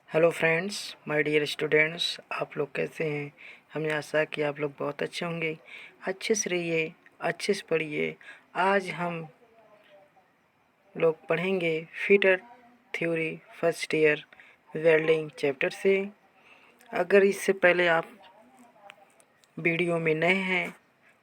Hello friends, my dear students, आप लोग कैसे हैं। हमें आशा कि आप लोग बहुत अच्छे होंगे। अच्छे से रहिए, अच्छे से पढ़िए। आज हम लोग पढ़ेंगे fitter theory first year welding chapter से। अगर इससे पहले आप वीडियो में नए हैं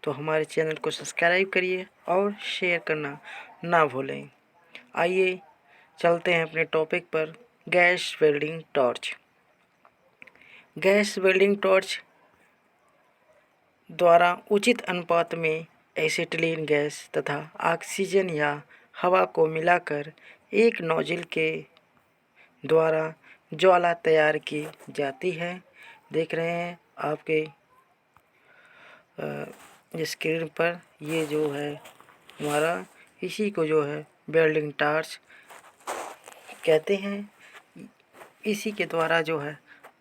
तो हमारे चैनल को सब्सक्राइब करिए और शेयर करना ना भूलें। आइए चलते हैं अपने टॉपिक पर। Gas welding torch. Gas welding torch द्वारा उचित अनुपात में एसिटिलीन गैस तथा ऑक्सीजन या हवा को मिलाकर एक नोजल के द्वारा ज्वाला तैयार की जाती है। देख रहे हैं आपके स्क्रीन पर, ये जो है हमारा, इसी को जो है वेल्डिंग टॉर्च कहते हैं। इसी के द्वारा जो है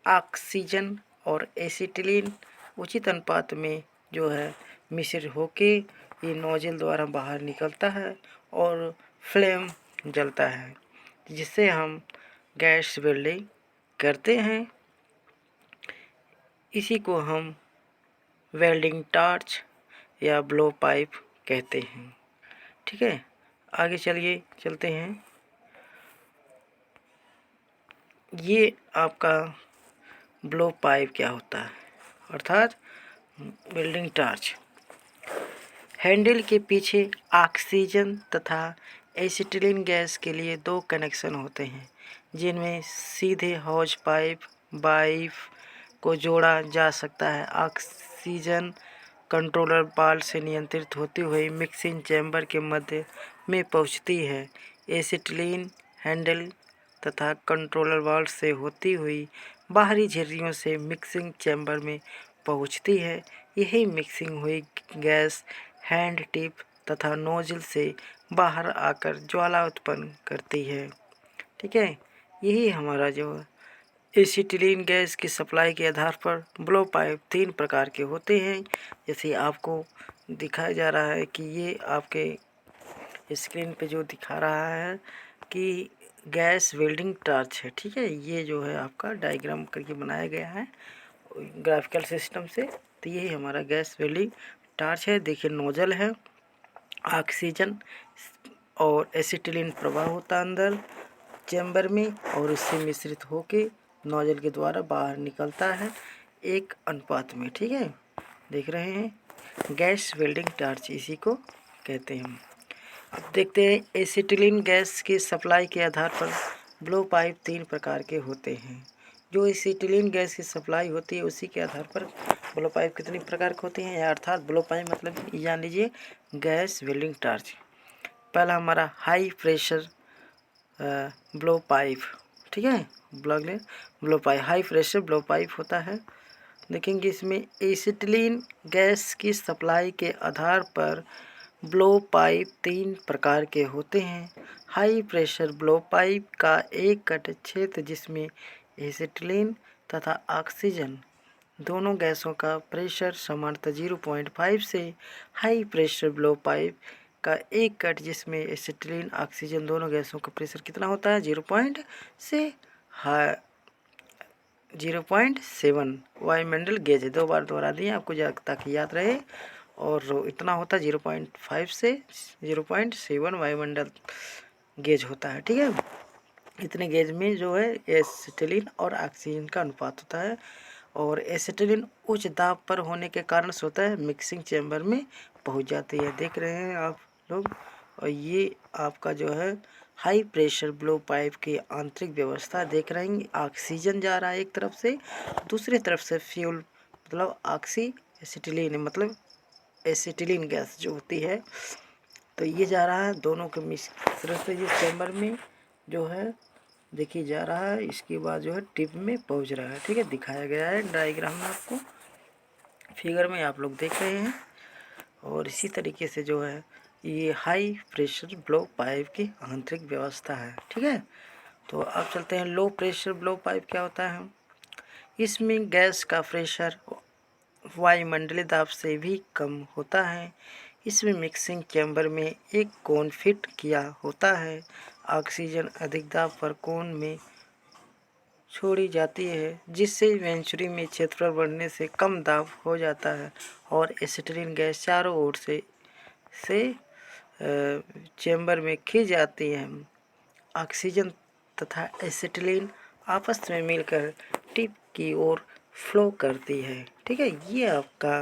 ऑक्सीजन और एसिटिलीन उचित अनुपात में जो है मिश्र होके ये नोजल द्वारा बाहर निकलता है और फ्लेम जलता है, जिससे हम गैस वेल्डिंग करते हैं। इसी को हम वेल्डिंग टॉर्च या ब्लो पाइप कहते हैं। ठीक है, आगे चलते हैं। ये आपका ब्लो पाइप क्या होता है, अर्थात वेल्डिंग टॉर्च। हैंडल के पीछे ऑक्सीजन तथा एसिटिलीन गैस के लिए दो कनेक्शन होते हैं, जिनमें सीधे हौज पाइप को जोड़ा जा सकता है। ऑक्सीजन कंट्रोलर वाल्व से नियंत्रित होती हुई मिक्सिंग चैम्बर के मध्य में पहुंचती है। एसिटिलीन हैंडल तथा कंट्रोलर वाल्व से होती हुई बाहरी झिर्रियों से मिक्सिंग चैम्बर में पहुंचती है। यही मिक्सिंग हुई गैस हैंड टिप तथा नोजल से बाहर आकर ज्वाला उत्पन्न करती है। ठीक है, यही हमारा जो एसिटिलीन गैस की सप्लाई के आधार पर ब्लो पाइप 3 प्रकार के होते हैं। जैसे आपको दिखाया जा रहा है कि ये आपके स्क्रीन पे जो दिखा रहा है कि गैस वेल्डिंग टॉर्च है। ठीक है, ये जो है आपका डायग्राम करके बनाया गया है ग्राफिकल सिस्टम से। तो यही हमारा गैस वेल्डिंग टॉर्च है। देखिए, नोजल है, ऑक्सीजन और एसिटिलीन प्रवाह होता है अंदर चैम्बर में और उससे मिश्रित होके नोजल के द्वारा बाहर निकलता है एक अनुपात में। ठीक है, देख रहे हैं, गैस वेल्डिंग टॉर्च इसी को कहते हैं। अब देखते हैं, एसिटिलीन गैस की सप्लाई के आधार पर ब्लो पाइप 3 प्रकार के होते हैं। जो एसिटिलीन गैस की सप्लाई होती है उसी के आधार पर ब्लो पाइप कितने प्रकार के होते हैं, अर्थात ब्लो पाइप मतलब जान लीजिए गैस वेल्डिंग टॉर्च। पहला हमारा हाई प्रेशर ब्लो पाइप। ठीक है, blow pipe high pressure blow pipe होता है। देखेंगे इसमें एसिटिलीन गैस की सप्लाई के आधार पर ब्लो पाइप 3 प्रकार के होते हैं। हाई प्रेशर ब्लो पाइप का एक कट क्षेत्र जिसमें एसिटिलीन तथा ऑक्सीजन दोनों गैसों का प्रेशर सामान्यतः 0.5 से हाई प्रेशर ब्लो पाइप का एक कट जिसमें एसिटिलीन ऑक्सीजन दोनों गैसों का प्रेशर कितना होता है 0.7 वायुमंडल गेज है। 2 बार दोहरा दिए आपको ताकि याद रहे। और इतना होता है 0.5 से 0.7 वायुमंडल गेज होता है। ठीक है, इतने गेज में जो है एसिटिलीन और ऑक्सीजन का अनुपात होता है। और एसिटिलीन उच्च दाब पर होने के कारण से होता है मिक्सिंग चैम्बर में पहुंच जाती है। देख रहे हैं आप लोग। और ये आपका जो है हाई प्रेशर ब्लो पाइप की आंतरिक व्यवस्था देख रहे हैं। ऑक्सीजन जा रहा है एक तरफ से, दूसरी तरफ से फ्यूल मतलब ऑक्सी एसिटिलीन मतलब एसिटिलीन गैस जो होती है, तो ये जा रहा है दोनों के मिश्रण से ये चैम्बर में जो है देखिए जा रहा है। इसके बाद जो है टिप में पहुंच रहा है। ठीक है, दिखाया गया है डायग्राम में, आपको फिगर में आप लोग देख रहे हैं। और इसी तरीके से जो है ये हाई प्रेशर ब्लो पाइप की आंतरिक व्यवस्था है। ठीक है, तो अब चलते हैं लो प्रेशर ब्लो पाइप क्या होता है। इसमें गैस का प्रेशर वायुमंडलीय दाब से भी कम होता है। इसमें मिक्सिंग चैम्बर में एक कोन फिट किया होता है। ऑक्सीजन अधिक दाब पर कोन में छोड़ी जाती है, जिससे वेंचुरी में क्षेत्रफल बढ़ने से कम दाब हो जाता है और एसिटिलीन गैस चारों ओर से चैम्बर में खिंच जाती है। ऑक्सीजन तथा एसिटिलीन आपस में मिलकर टिप की ओर फ्लो करती है। ठीक है, ये आपका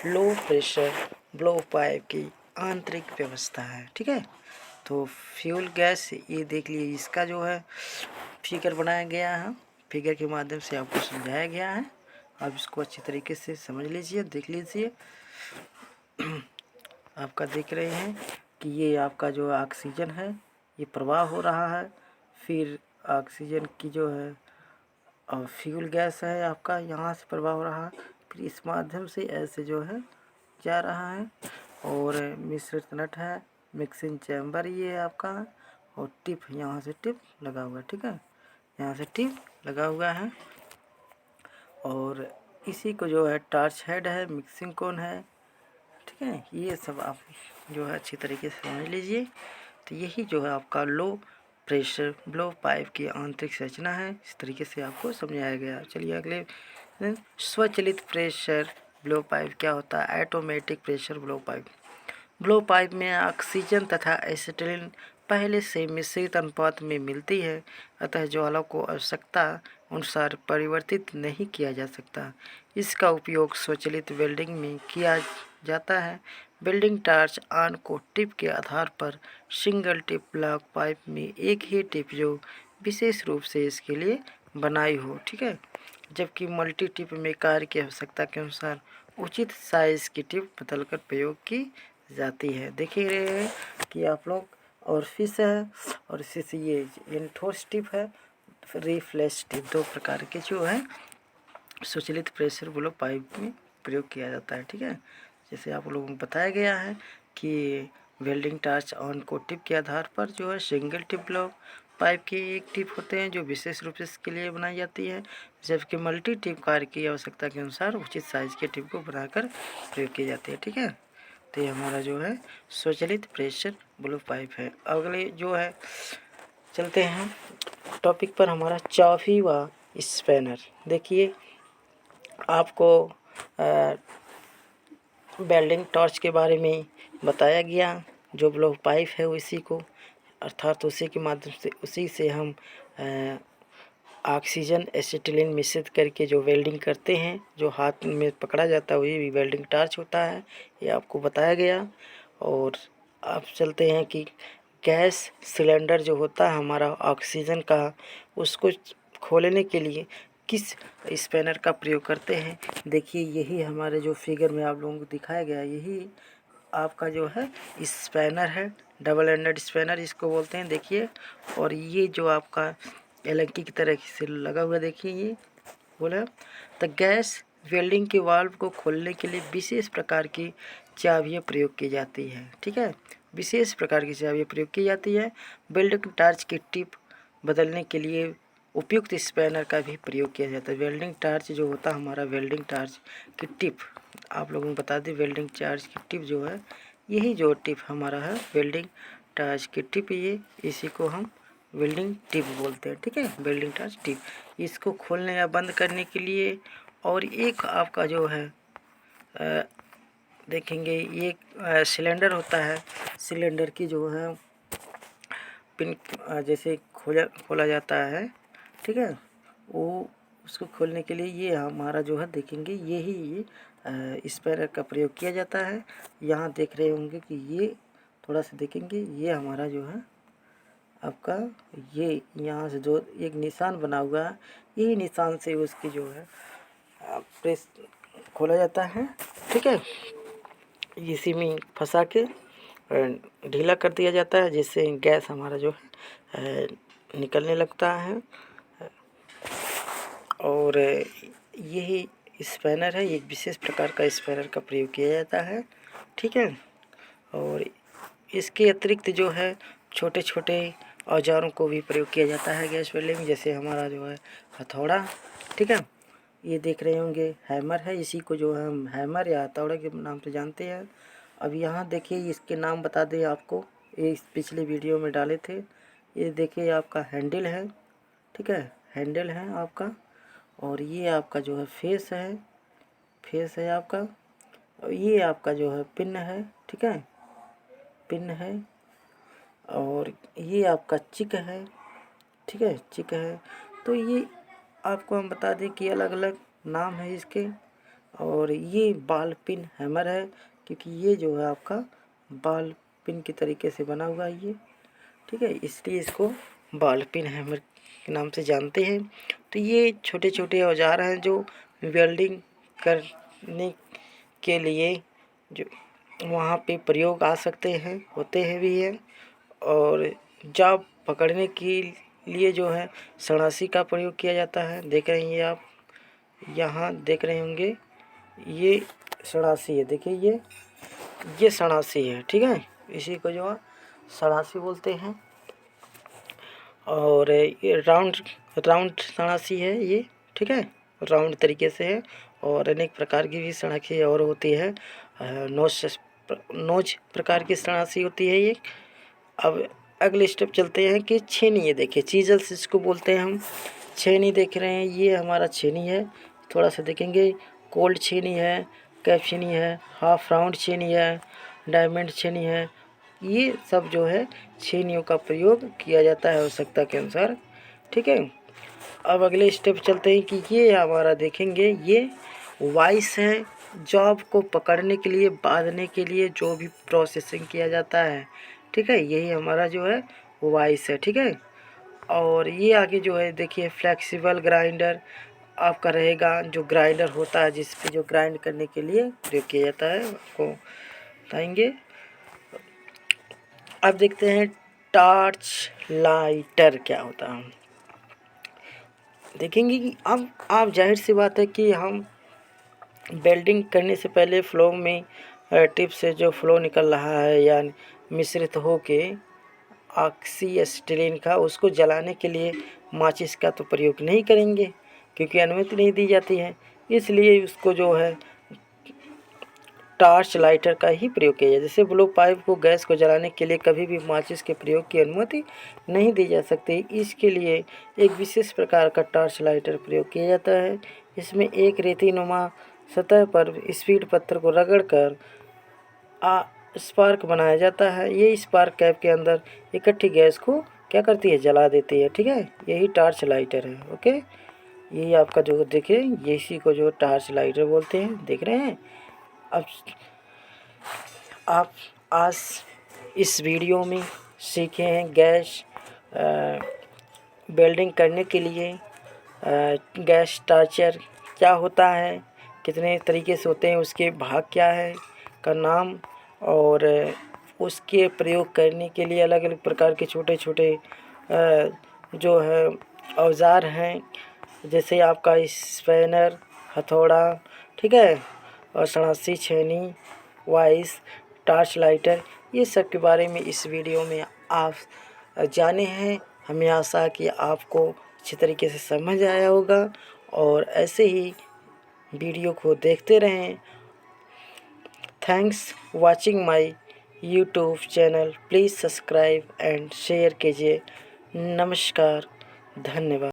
लो प्रेशर ब्लो पाइप की आंतरिक व्यवस्था है। ठीक है, तो फ्यूल गैस ये देख लिए, इसका जो है फिगर बनाया गया है, फिगर के माध्यम से आपको समझाया गया है। आप इसको अच्छी तरीके से समझ लीजिए, देख लीजिए। आपका देख रहे हैं कि ये आपका जो ऑक्सीजन है ये प्रवाह हो रहा है, फिर ऑक्सीजन की जो है और फ्यूल गैस है आपका यहाँ से प्रवाह हो रहा है, फिर इस माध्यम से ऐसे जो है जा रहा है। और मिश्रित नट है, मिक्सिंग चैम्बर ये है आपका, और टिप यहाँ से टिप लगा हुआ है। ठीक है, यहाँ से टिप लगा हुआ है, और इसी को जो है टार्च हेड है, मिक्सिंग कोन है। ठीक है, ये सब आप जो है अच्छी तरीके से समझ लीजिए। तो यही जो है आपका लो प्रेशर ब्लो पाइप की आंतरिक संरचना है, इस तरीके से आपको समझाया गया। चलिए अगले, स्वचालित प्रेशर ब्लो पाइप क्या होता है? Automatic pressure blow pipe. Blow pipe में ऑक्सीजन तथा एसिटिलीन पहले से मिश्रित अनुपात में मिलती है, अतः ज्वाला को आवश्यकता अनुसार परिवर्तित नहीं किया जा सकता। इसका उपयोग स्वचालित वेल्डिंग में किया जाता है। वेल्डिंग टार्च आन को टिप के आधार पर सिंगल टिप ब्लॉक पाइप में एक ही टिप जो विशेष रूप से इसके लिए बनाई हो। ठीक है, जबकि मल्टी टिप में कार्य की आवश्यकता के अनुसार उचित साइज की टिप बदलकर प्रयोग की जाती है। देख ही रहे हैं कि आप लोग, और फिश है, और इसी से ये इनठोस टिप है, रिफ्लेक्स टिप, दो प्रकार के जो है स्वचालित प्रेशर ब्लो पाइप में प्रयोग किया जाता है। ठीक है, जैसे आप लोगों को बताया गया है कि वेल्डिंग टार्च ऑन को टिप के आधार पर जो है सिंगल टिप ब्लॉक पाइप के एक टिप होते हैं जो विशेष रूप से इसके लिए बनाई जाती है, जबकि मल्टी टिप कार्य की आवश्यकता के अनुसार उचित साइज के टिप को बनाकर प्रयोग की जाती है। ठीक है, तो ये हमारा जो है स्वचालित प्रेशर ब्लो पाइप है। अगले जो है चलते हैं टॉपिक पर, हमारा चाबी व स्पैनर। देखिए, आपको वेल्डिंग टॉर्च के बारे में बताया गया, जो ब्लो पाइप है उसी को, अर्थात उसी के माध्यम से, उसी से हम ऑक्सीजन एसिटिलीन मिश्रित करके जो वेल्डिंग करते हैं, जो हाथ में पकड़ा जाता है वही भी वेल्डिंग टार्च होता है, ये आपको बताया गया। और अब चलते हैं कि गैस सिलेंडर जो होता है हमारा ऑक्सीजन का, उसको खोलने के लिए किस स्पैनर का प्रयोग करते हैं। देखिए, यही हमारे जो फिगर में आप लोगों को दिखाया गया, यही आपका जो है स्पैनर है, डबल एंडेड स्पैनर इसको बोलते हैं। देखिए, और ये जो आपका एलंकी की तरह से लगा हुआ, देखिए ये बोला। तो गैस वेल्डिंग के वाल्व को खोलने के लिए विशेष प्रकार की चाबियाँ प्रयोग की जाती है। ठीक है, विशेष प्रकार की चाबियाँ प्रयोग की जाती है। वेल्डिंग टार्च की टिप बदलने के लिए उपयुक्त स्पैनर का भी प्रयोग किया जाता है। वेल्डिंग टार्च जो होता है हमारा, वेल्डिंग टार्च की टिप आप लोगों को बता दें, वेल्डिंग टार्च की टिप जो है, यही जो टिप हमारा है वेल्डिंग टार्च की टिप, ये इसी को हम वेल्डिंग टिप बोलते हैं। ठीक है, वेल्डिंग टार्च टिप, इसको खोलने या बंद करने के लिए। और एक आपका जो है देखेंगे, ये सिलेंडर होता है, सिलेंडर की जो है पिन जैसे खोला जाता है। ठीक है, वो उसको खोलने के लिए ये हमारा जो है देखेंगे, यही स्पैनर का प्रयोग किया जाता है। यहाँ देख रहे होंगे कि ये थोड़ा सा देखेंगे, ये हमारा जो है आपका, ये यहाँ से जो एक निशान बना हुआ है, यही निशान से उसकी जो है प्रेस खोला जाता है। ठीक है, इसी में फंसा के ढीला कर दिया जाता है, जिससे गैस हमारा जो है निकलने लगता है। और यही स्पैनर है, एक विशेष प्रकार का स्पैनर का प्रयोग किया जाता है। ठीक है, और इसके अतिरिक्त जो है छोटे छोटे औजारों को भी प्रयोग किया जाता है गैस वेल्डिंग में, जैसे हमारा जो है हथौड़ा। ठीक है, ये देख रहे होंगे हैमर है, इसी को जो है हम हैमर या हथौड़ा के नाम से जानते हैं। अब यहाँ देखिए, इसके नाम बता दें आपको, ये पिछले वीडियो में डाले थे। ये देखिए आपका हैंडल है। ठीक है, हैंडल है आपका, और ये आपका जो है फेस है आपका, और ये आपका जो है पिन है, ठीक है, पिन है, और ये आपका चिक है, ठीक है, चिक है। तो ये आपको हम बता दें कि अलग अलग नाम है इसके। और ये बाल पिन हैमर है, क्योंकि ये जो है आपका बाल पिन की तरीके से बना हुआ है ये, ठीक है, इसलिए इसको बाल पिन हैमर के नाम से जानते हैं। तो ये छोटे छोटे औजार हैं जो वेल्डिंग करने के लिए जो वहाँ पे प्रयोग आ सकते हैं, होते हैं भी हैं। और जाप पकड़ने के लिए जो है सणासी का प्रयोग किया जाता है। देख रहे हैं ये आप यहाँ देख रहे होंगे, ये सणासी है, देखिए ये सणासी है, ठीक है, इसी को जो है सणासी बोलते हैं। और ये राउंड सणासी है ये, ठीक है, राउंड तरीके से है। और अनेक प्रकार की भी सणासी और होती है, नोज प्रकार की सणासी होती है ये। अब अगले स्टेप चलते हैं कि छेनी, ये देखिए चीजल्स इसको बोलते हैं हम। छेनी देख रहे हैं, ये हमारा छेनी है, थोड़ा सा देखेंगे, कोल्ड छेनी है, कैप छेनी है, हाफ राउंड छेनी है, डायमंड छेनी है। ये सब जो है छेनियों का प्रयोग किया जाता है आवश्यकता के अनुसार, ठीक है। अब अगले स्टेप चलते हैं कि ये हमारा देखेंगे, ये वाइस है, जॉब को पकड़ने के लिए, बांधने के लिए जो भी प्रोसेसिंग किया जाता है, ठीक है, यही हमारा जो है वाइस है, ठीक है। और ये आगे जो है देखिए फ्लेक्सिबल ग्राइंडर आपका रहेगा, जो ग्राइंडर होता है जिस पे जो ग्राइंड करने के लिए प्रयोग किया जाता है, आपको बताएंगे। अब देखते हैं टॉर्च लाइटर क्या होता है। देखेंगे कि अब आप जाहिर सी बात है कि हम वेल्डिंग करने से पहले फ्लो में टिप से जो फ्लो निकल रहा है या मिश्रित होके ऑक्सीएसिटिलीन का, उसको जलाने के लिए माचिस का तो प्रयोग नहीं करेंगे, क्योंकि अनुमति नहीं दी जाती है। इसलिए उसको जो है टॉर्च लाइटर का ही प्रयोग किया जाए। जैसे ब्लो पाइप को, गैस को जलाने के लिए कभी भी माचिस के प्रयोग की अनुमति नहीं दी जा सकती। इसके लिए एक विशेष प्रकार का टॉर्च लाइटर प्रयोग किया जाता है। इसमें एक रेतीनुमा सतह पर स्पीड पत्थर को रगड़कर स्पार्क बनाया जाता है। ये स्पार्क कैप के अंदर इकट्ठी गैस को क्या करती है, जला देती है, ठीक है, यही टॉर्च लाइटर है। ओके, यही आपका जो देखिए, इसी को जो टॉर्च लाइटर बोलते हैं, देख रहे हैं। अब आप आज इस वीडियो में सीखे हैं गैस वेल्डिंग करने के लिए गैस टॉर्चर क्या होता है, कितने तरीके से होते हैं, उसके भाग क्या है का नाम, और उसके प्रयोग करने के लिए अलग अलग प्रकार के छोटे छोटे जो है औज़ार हैं, जैसे आपका स्पैनर, हथौड़ा, ठीक है, और सणासी, छेनी, वाइस, टॉर्च लाइटर, ये सब के बारे में इस वीडियो में आप जाने हैं। हमें आशा है कि आपको अच्छी तरीके से समझ आया होगा, और ऐसे ही वीडियो को देखते रहें। Thanks watching my YouTube channel, please subscribe and share कीजिए। नमस्कार, धन्यवाद।